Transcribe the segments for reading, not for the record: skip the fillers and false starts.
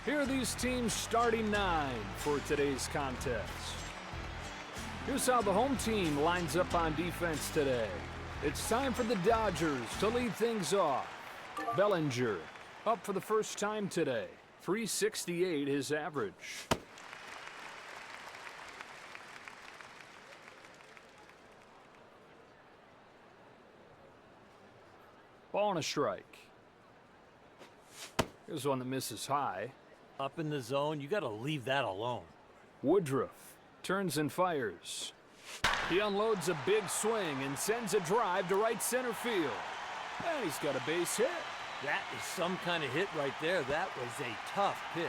Here are these teams' starting 9 for today's contest. Here's how the home team lines up on defense today. It's time for the Dodgers to lead things off. Bellinger up for the first time today. 368 his average. Ball and a strike. Here's one that misses high. Up in the zone, you got to leave that alone. Woodruff turns and fires. He unloads a big swing and sends a drive to right center field. And he's got a base hit. That is some kind of hit right there. That was a tough pitch.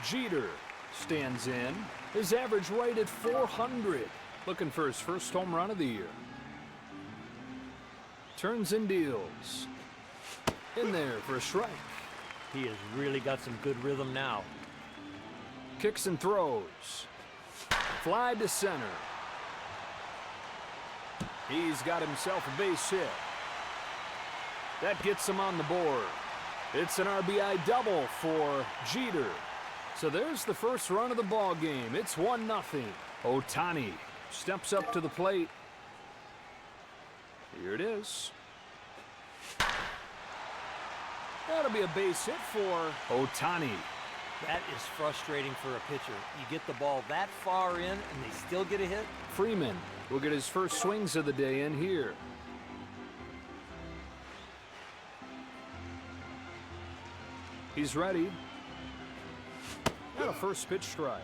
Jeter stands in. His average right at 400. Looking for his first home run of the year. Turns and deals. In there for a strike. He has really got some good rhythm now. Kicks and throws. Fly to center. He's got himself a base hit. That gets him on the board. It's an RBI double for Jeter. So there's the first run of the ball game. It's 1-0. Ohtani steps up to the plate. Here it is. That'll be a base hit for Ohtani. That is frustrating for a pitcher. You get the ball that far in and they still get a hit. Freeman will get his first swings of the day in here. He's ready. And a first pitch strike.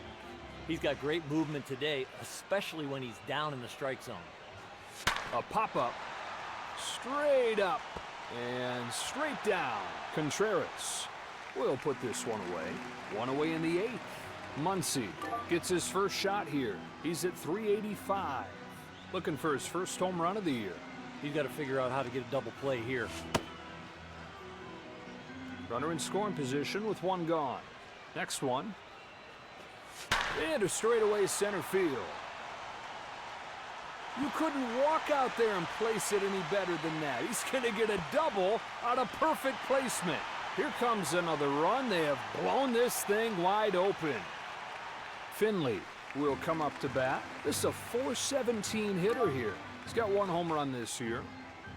He's got great movement today, especially when he's down in the strike zone. A pop-up. Straight up. And straight down. Contreras will put this one away. One away in the 8th. Muncy gets his first shot here. He's at 385. Looking for his first home run of the year. He's got to figure out how to get a double play here. Runner in scoring position with one gone. Next one. And a straightaway center field. You couldn't walk out there and place it any better than that. He's going to get a double out of perfect placement. Here comes another run. They have blown this thing wide open. Finley will come up to bat. This is a .417 hitter here. He's got one home run this year.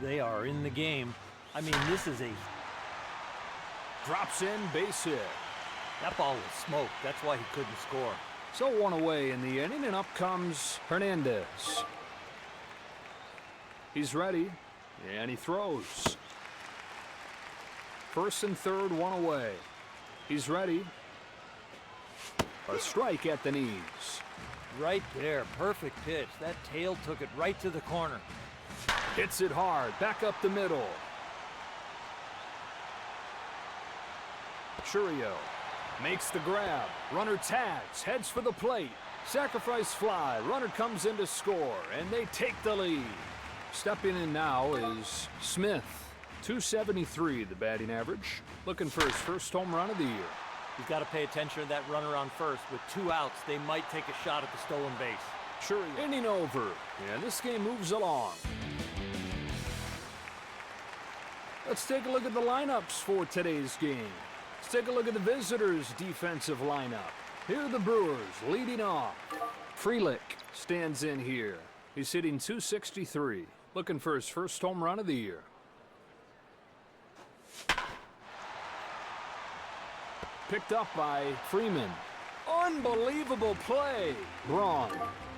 They are in the game. I mean, this is a... Drops in, base hit. That ball was smoked. That's why he couldn't score. So one away in the inning, and up comes Hernandez. He's ready, and he throws. First and third, one away. He's ready. A strike at the knees. Right there, perfect pitch. That tail took it right to the corner. Hits it hard, back up the middle. Churio makes the grab. Runner tags, heads for the plate. Sacrifice fly, runner comes in to score, and they take the lead. Stepping in now is Smith. 273 the batting average. Looking for his first home run of the year. He's got to pay attention to that runner on first. With 2 outs, they might take a shot at the stolen base. Sure, inning over, and this game moves along. Let's take a look at the lineups for today's game. Let's take a look at the visitors' defensive lineup. Here are the Brewers leading off. Frelick stands in here. He's hitting .263. Looking for his first home run of the year. Picked up by Freeman. Unbelievable play. Braun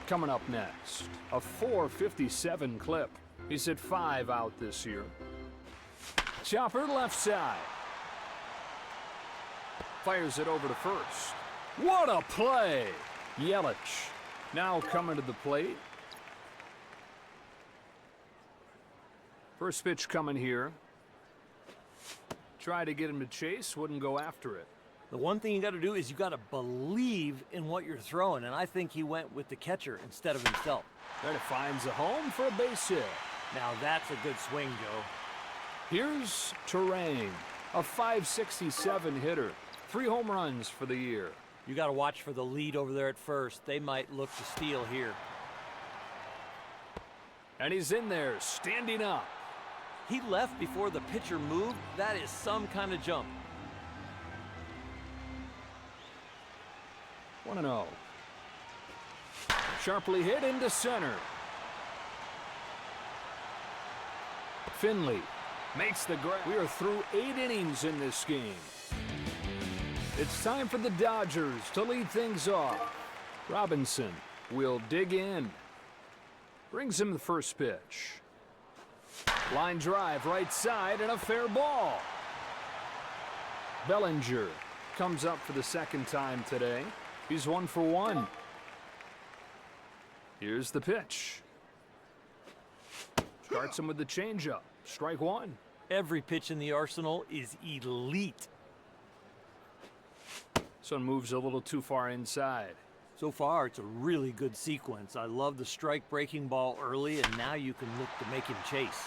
coming up next. A .457 clip. He's hit 5 out this year. Chopper left side. Fires it over to first. What a play! Yelich now coming to the plate. First pitch coming here. Try to get him to chase, wouldn't go after it. The one thing you got to do is you got to believe in what you're throwing, and I think he went with the catcher instead of himself. Then it finds a home for a base hit. Now that's a good swing, Joe. Here's Terang, a .567 hitter. 3 home runs for the year. You got to watch for the lead over there at first. They might look to steal here. And he's in there, standing up. He left before the pitcher moved. That is some kind of jump. 1-0. Sharply hit into center. Finley makes the grab. We are through 8 innings in this game. It's time for the Dodgers to lead things off. Robinson will dig in. Brings him the first pitch. Line drive right side and a fair ball. Bellinger comes up for the second time today. He's 1 for 1. Here's the pitch. Starts him with the changeup. Strike 1. Every pitch in the arsenal is elite. This one moves a little too far inside. So far, it's a really good sequence. I love the strike breaking ball early, and now you can look to make him chase.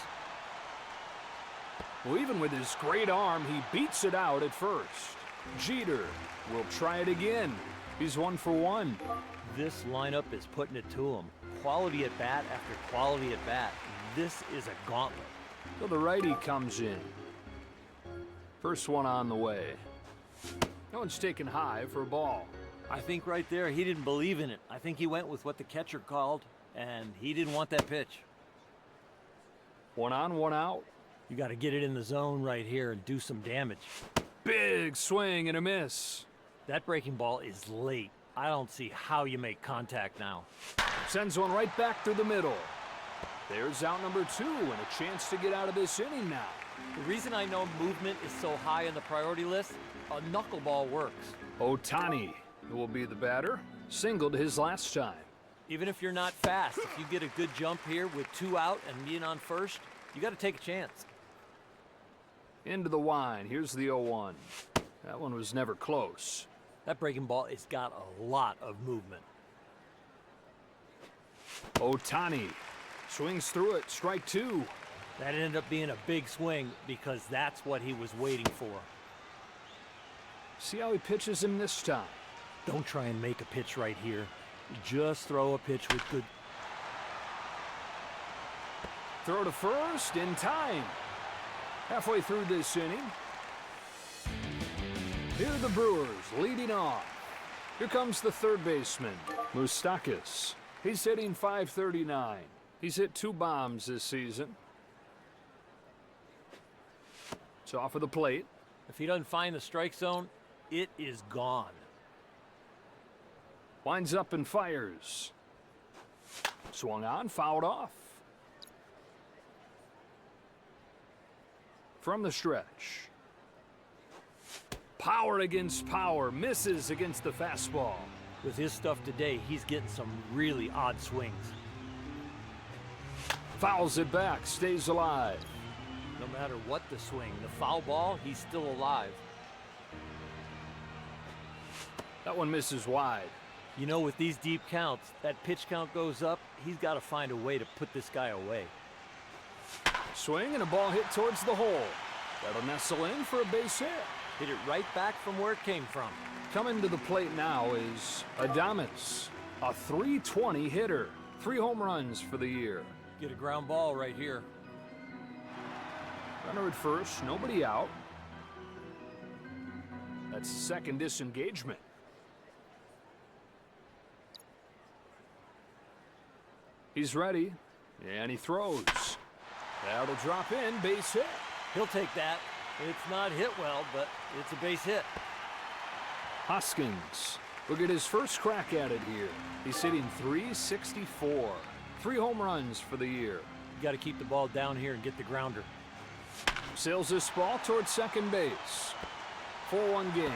Well, even with his great arm, he beats it out at first. Jeter will try it again. He's 1 for 1. This lineup is putting it to him. Quality at bat after quality at bat. This is a gauntlet. So the righty comes in. First one on the way. No one's taken high for a ball. I think right there, he didn't believe in it. I think he went with what the catcher called, and he didn't want that pitch. 1 on, 1 out. You got to get it in the zone right here and do some damage. Big swing and a miss. That breaking ball is late. I don't see how you make contact now. Sends one right back through the middle. There's out number 2 and a chance to get out of this inning now. The reason I know movement is so high on the priority list, a knuckleball works. Ohtani will be the batter. Singled his last time. Even if you're not fast, if you get a good jump here with 2 out and being on first, you got to take a chance. Into the wine. Here's the 0-1. That one was never close. That breaking ball has got a lot of movement. Ohtani swings through it. Strike 2. That ended up being a big swing because that's what he was waiting for. See how he pitches him this time. Don't try and make a pitch right here. Just throw a pitch with good... Throw to first in time. Halfway through this inning. Here are the Brewers leading off. Here comes the third baseman, Moustakas. He's hitting .539. He's hit 2 bombs this season. It's off of the plate. If he doesn't find the strike zone, it is gone. Winds up and fires. Swung on, fouled off. From the stretch. Power against power. Misses against the fastball. With his stuff today, he's getting some really odd swings. Fouls it back, stays alive. No matter what the swing, the foul ball, he's still alive. That one misses wide. You know, with these deep counts, that pitch count goes up, he's got to find a way to put this guy away. Swing and a ball hit towards the hole. That'll nestle in for a base hit. Hit it right back from where it came from. Coming to the plate now is Adames, a .320 hitter. 3 home runs for the year. Get a ground ball right here. Runner at first, nobody out. That's the second disengagement. He's ready, and he throws. That'll drop in, base hit. He'll take that. It's not hit well, but it's a base hit. Hoskins will get his first crack at it here. He's hitting .364. 3 home runs for the year. You got to keep the ball down here and get the grounder. Sails this ball towards second base. 4-1 game.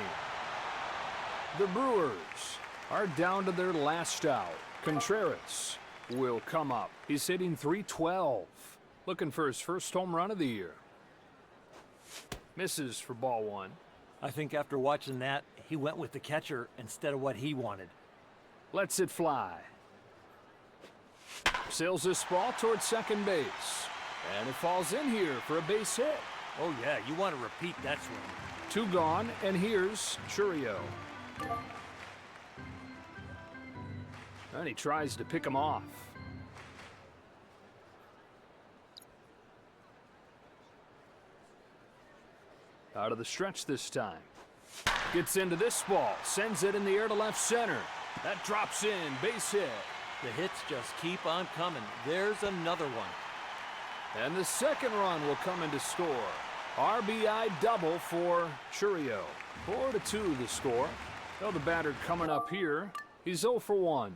The Brewers are down to their last out. Contreras will come up. He's hitting .312. Looking for his first home run of the year. Misses for ball 1. I think after watching that, he went with the catcher instead of what he wanted. Lets it fly. Sails this ball towards second base. And it falls in here for a base hit. Oh yeah, you want to repeat that swing. 2 gone, and here's Chourio. And he tries to pick him off. Out of the stretch this time. Gets into this ball, sends it in the air to left center. That drops in, base hit. The hits just keep on coming. There's another one. And the second run will come in to score. RBI double for Chourio. 4-2 the score. Now the batter coming up here. He's 0 for 1.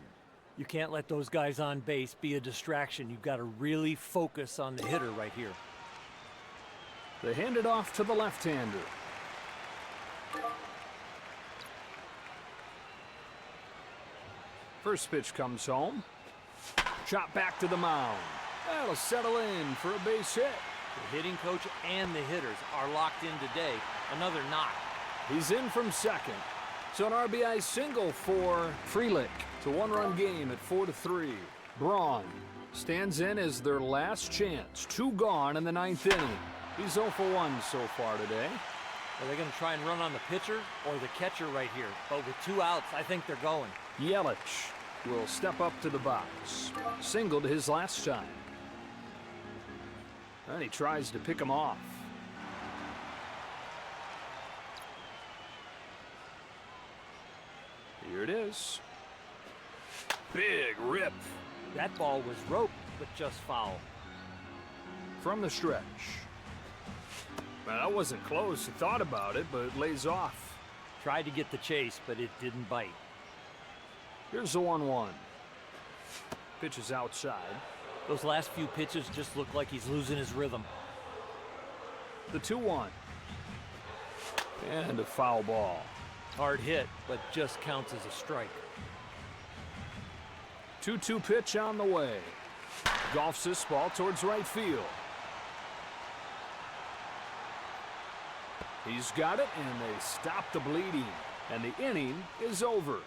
You can't let those guys on base be a distraction. You've got to really focus on the hitter right here. They hand it off to the left-hander. First pitch comes home. Chop back to the mound. That'll settle in for a base hit. The hitting coach and the hitters are locked in today. Another knock. He's in from second. So an RBI single for Frelick. It's a one-run game at 4-3. Braun stands in as their last chance. 2 gone in the 9th inning. He's 0 for 1 so far today. Are they going to try and run on the pitcher or the catcher right here? But with 2 outs, I think they're going. Yelich will step up to the box. Singled his last time. And he tries to pick him off. Here it is. Big rip. That ball was roped, but just foul. From the stretch. Well, that wasn't close. He thought about it, but it lays off. Tried to get the chase, but it didn't bite. Here's the 1-1. Pitch is outside. Those last few pitches just look like he's losing his rhythm. The 2-1. And a foul ball. Hard hit, but just counts as a strike. 2-2 pitch on the way. Golfs this ball towards right field. He's got it, and they stop the bleeding. And the inning is over.